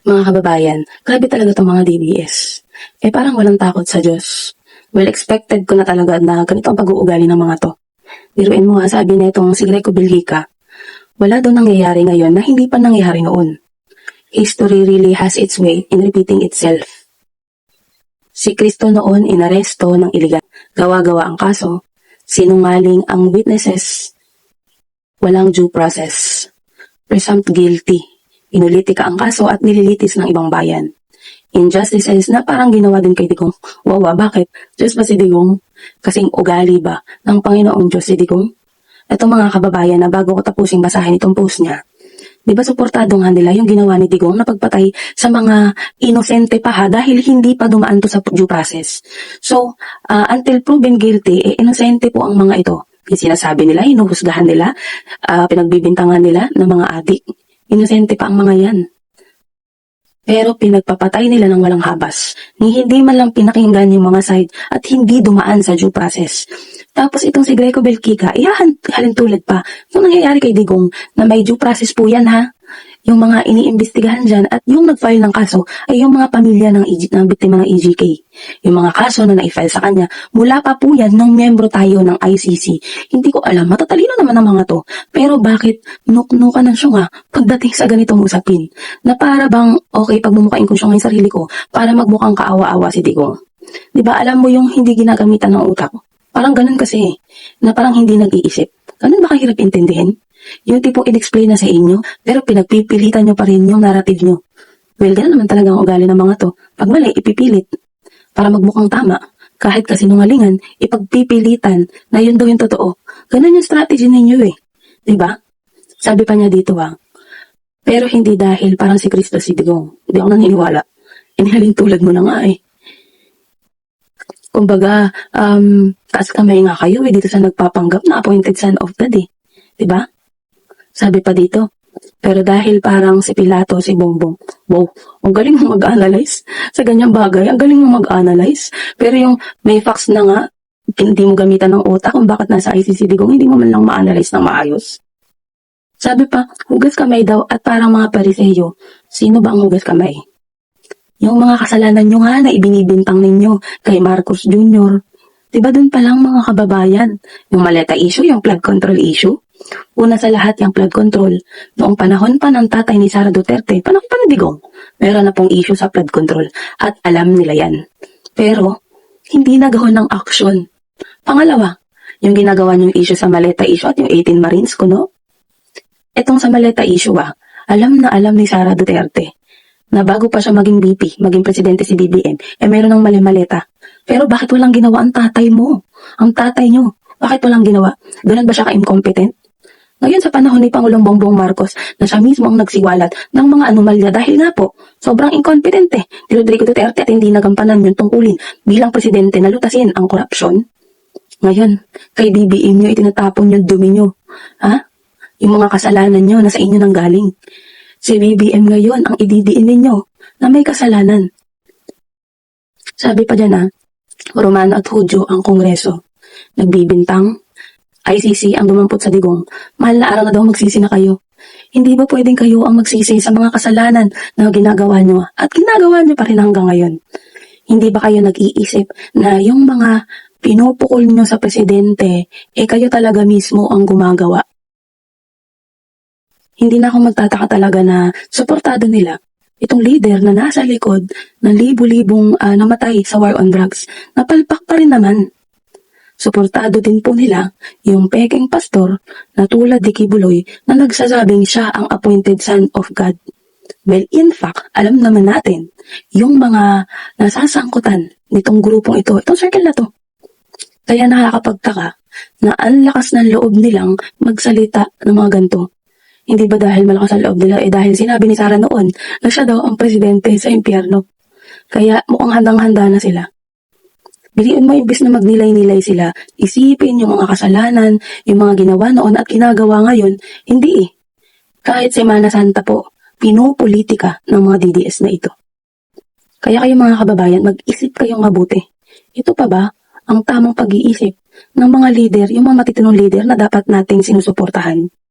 Mga kababayan, grabe talaga itong mga DBS. Parang walang takot sa Diyos. Well, expected ko na talaga na ganito ang pag-uugali ng mga to. Biruin mo nga, sabi na itong si Greco Belgica, wala daw nangyayari ngayon na hindi pa nangyayari noon. History really has its way in repeating itself. Si Kristo noon inaresto ng iligal. Gawa-gawa ang kaso, sinungaling ang witnesses, walang due process. Presumed guilty. Inulitika ang kaso at nililitis ng ibang bayan. Injustices na parang ginawa din kay Digong. Wawa, bakit? Diyos ba si Digong? Kasing ugali ba ng Panginoong Diyos si Digong? Ito mga kababayan na bago ko tapusin basahin itong post niya, di ba suportado nga nila yung ginawa ni Digong na pagpatay sa mga inosente pa ha dahil hindi pa dumaan to sa due process. So, until proven guilty, inosente po ang mga ito. Yung sinasabi nila, hinuhusgahan nila, pinagbibintangan nila ng mga adik. Inosente pa ang mga yan. Pero pinagpapatay nila ng walang habas, ni hindi man lang pinakinggan yung mga side at hindi dumaan sa due process. Tapos itong si Greco Belgica, halin tulad pa. Yung nangyayari kay Digong na may due process po yan ha. Yung mga iniimbestigahan dyan at yung nag-file ng kaso ay yung mga pamilya ng biktima ng EGK. Yung mga kaso na na-file sa kanya, mula pa po yan nung miyembro tayo ng ICC. Hindi ko alam, matatalino naman ang mga to. Pero bakit nuknukan ng syunga pagdating sa ganitong usapin? Na para bang okay pagmumukain ko syunga yung sarili ko para magmukhang kaawa-awa si Digong. Diba alam mo yung hindi ginagamitan ng utak? Parang ganun kasi, na parang hindi nag-iisip. Ganun ba kahirap intindihin? Yung tipong in-explain na sa inyo, pero pinagpipilitan nyo pa rin yung narrative nyo. Well, ganun naman talaga ang ugali ng mga to. Pag mali, ipipilit. Para magmukhang tama. Kahit kasinungalingan, ipagpipilitan na yun daw yung totoo. Ganun yung strategy ninyo eh. Diba? Sabi pa niya dito pero hindi dahil parang si Kristo si Digong. Hindi ako naniniwala. Inihalin tulad mo na nga eh. Kumbaga, taas kamay nga kayo dito sa nagpapanggap na appointed son of God eh. Diba? Sabi pa dito, pero dahil parang si Pilato, si Bongbong, wow, ang galing mo mag-analyze sa ganyang bagay, ang galing mo mag-analyze. Pero yung may facts na nga, hindi mo gamitan ng utak kung bakit nasa ICC Digong, hindi mo man lang ma-analyze ng maayos. Sabi pa, hugas kamay daw at parang mga pariseyo, sino ba ang hugas kamay? Yung mga kasalanan nyo nga na ibinibintang ninyo kay Marcos Jr. Diba dun pa lang mga kababayan, yung maleta issue, yung flood control issue, una sa lahat yung flood control. Noong panahon pa ng tatay ni Sara Duterte, panahon pa ni Digong, meron na pong issue sa flood control at alam nila yan. Pero, hindi nagawa ng action. Pangalawa, yung ginagawa niyong issue sa maleta issue at yung 18 Marines ko, no? Etong sa maleta issue alam na alam ni Sara Duterte na bago pa siya maging VP, maging presidente si BBM, meron ng mali-maleta. Pero bakit walang ginawa ang tatay mo? Ang tatay nyo, bakit walang ginawa? Ganun ba siya ka-incompetent? Ngayon sa panahon ni Pangulong Bongbong Marcos na siya mismo ang nagsiwalat ng mga anomalya dahil nga po, sobrang incompetent ni Rodrigo Duterte at hindi nagampanan yung tungkulin bilang presidente na lutasin ang korupsyon. Ngayon, kay BBM nyo itinatapon yung dumi nyo. Ha? Yung mga kasalanan nyo na sa inyo nang galing. Si BBM ngayon ang ididiin ninyo na may kasalanan. Sabi pa dyan Romano at Hudyo ang Kongreso. Nagbibintang, ICC ang dumampot sa Digong. Mahal na araw na daw magsisi na kayo. Hindi ba pwedeng kayo ang magsisi sa mga kasalanan na ginagawa nyo at ginagawa nyo pa rin hanggang ngayon? Hindi ba kayo nag-iisip na yung mga pinupukol nyo sa presidente, kayo talaga mismo ang gumagawa? Hindi na ako magtataka talaga na suportado nila itong leader na nasa likod ng libu-libong namatay sa war on drugs. Napalpak pa rin naman. Suportado din po nila yung peking pastor na tulad ni Kibuloy na nagsasabing siya ang appointed son of God. Well, in fact, alam naman natin yung mga nasasangkutan nitong grupong ito, itong circle na to. Kaya nakakapagtaka na ang lakas ng loob nilang magsalita ng mga ganito. Hindi ba dahil malakas ang loob nila dahil sinabi ni Sara noon na siya daw ang presidente sa impyerno. Kaya mukhang handang-handa na sila. Biliin mo imbis na magnilay-nilay sila, isipin yung mga kasalanan, yung mga ginawa noon at ginagawa ngayon, hindi Kahit Semana Santa po, pinupolitika ng mga DDS na ito. Kaya kayo mga kababayan, mag-isip kayong mabuti. Ito pa ba ang tamang pag-iisip ng mga leader, yung mga matitinong leader na dapat nating sinusuportahan?